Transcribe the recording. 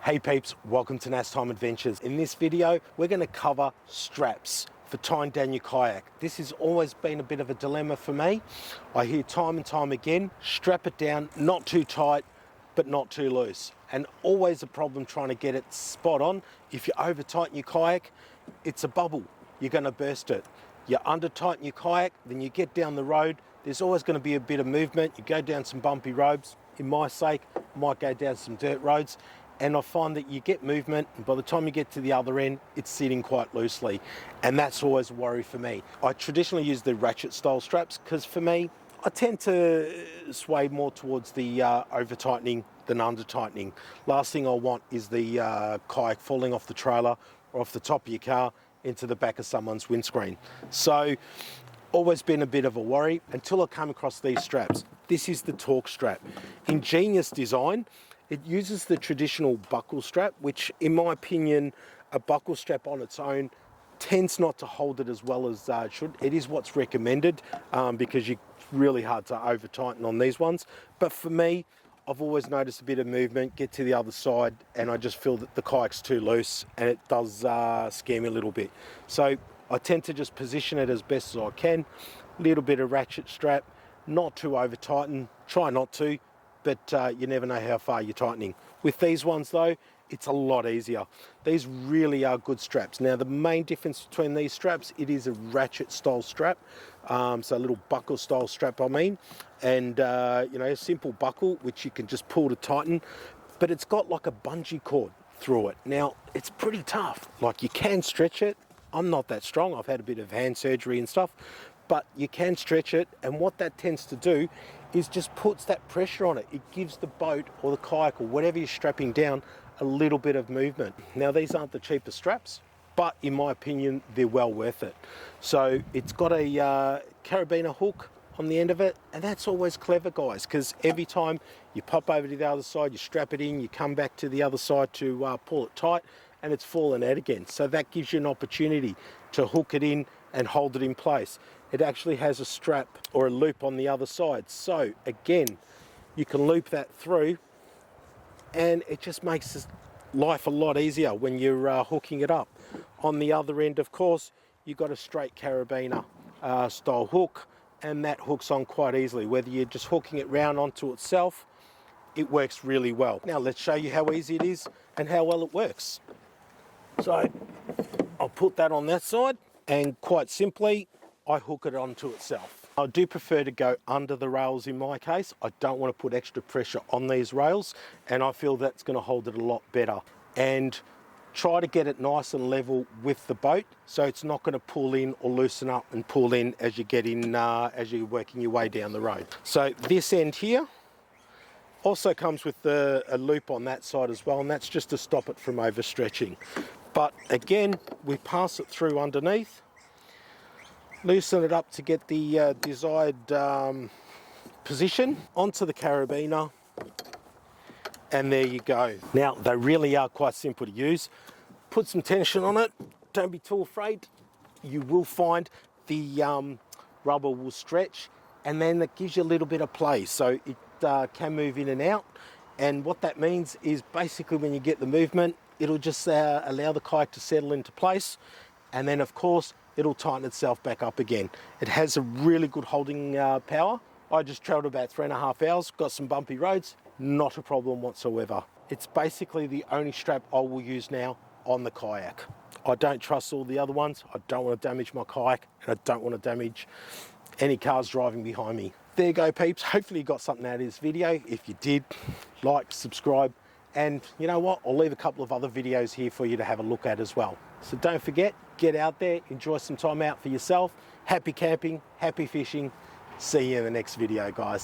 Hey peeps, welcome to NasTime Adventures. In this video, we're going to cover straps for tying down your kayak. This has always been a bit of a dilemma for me. I hear time and time again, strap it down, not too tight, but not too loose. And always a problem trying to get it spot on. If you over tighten your kayak, it's a bubble. You're going to burst it. You under tighten your kayak, then you get down the road, there's always going to be a bit of movement. You go down some bumpy roads. In my sake, might go down some dirt roads. And I find that you get movement, and by the time you get to the other end, it's sitting quite loosely. And that's always a worry for me. I traditionally use the ratchet style straps because for me, I tend to sway more towards the over tightening than under tightening. Last thing I want is the kayak falling off the trailer or off the top of your car into the back of someone's windscreen. So, always been a bit of a worry until I came across these straps. This is the Tork Strap. Ingenious design. It uses the traditional buckle strap, which in my opinion, a buckle strap on its own tends not to hold it as well as it should. It is what's recommended because it's really hard to over tighten on these ones. But for me, I've always noticed a bit of movement, get to the other side, and I just feel that the kayak's too loose and it does scare me a little bit. So I tend to just position it as best as I can. Little bit of ratchet strap, not too over tighten, try not to, but you never know how far you're tightening. With these ones though, it's a lot easier. These really are good straps. Now the main difference between these straps, it is a ratchet style strap, so a little buckle style strap I mean, and you know, a simple buckle which you can just pull to tighten, but it's got like a bungee cord through it. Now it's pretty tough, like you can stretch it. I'm not that strong, I've had a bit of hand surgery and stuff, but you can stretch it, and what that tends to do is just puts that pressure on it. It gives the boat or the kayak or whatever you're strapping down a little bit of movement. Now these aren't the cheapest straps, but in my opinion, they're well worth it. So it's got a carabiner hook on the end of it, and that's always clever guys, because every time you pop over to the other side, you strap it in, you come back to the other side to pull it tight, and it's fallen out again. So that gives you an opportunity to hook it in and hold it in place. It actually has a strap or a loop on the other side. So again, you can loop that through, and it just makes life a lot easier when you're hooking it up. On the other end, of course, you've got a straight carabiner style hook, and that hooks on quite easily. Whether you're just hooking it round onto itself, it works really well. Now let's show you how easy it is and how well it works. So I'll put that on that side, and quite simply, I hook it onto itself. I do prefer to go under the rails in my case. I don't want to put extra pressure on these rails, and I feel that's going to hold it a lot better. And try to get it nice and level with the boat, so it's not going to pull in or loosen up and pull in as you get in, as you're working your way down the road. So this end here also comes with a loop on that side as well, and that's just to stop it from overstretching. But again, we pass it through underneath, loosen it up to get the desired position onto the carabiner, and there you go. Now they really are quite simple to use. Put some tension on it, don't be too afraid. You will find the rubber will stretch, and then that gives you a little bit of play, so it can move in and out. And what that means is basically when you get the movement, it'll just allow the kayak to settle into place, and then of course it'll tighten itself back up again. It has a really good holding power. I just travelled about 3.5 hours, got some bumpy roads, not a problem whatsoever. It's basically the only strap I will use now on the kayak. I don't trust all the other ones. I don't want to damage my kayak, and I don't want to damage any cars driving behind me. There you go peeps, hopefully you got something out of this video. If you did, like, subscribe, and you know what, I'll leave a couple of other videos here for you to have a look at as well. So don't forget, get out there, enjoy some time out for yourself. Happy camping, happy fishing. See you in the next video guys.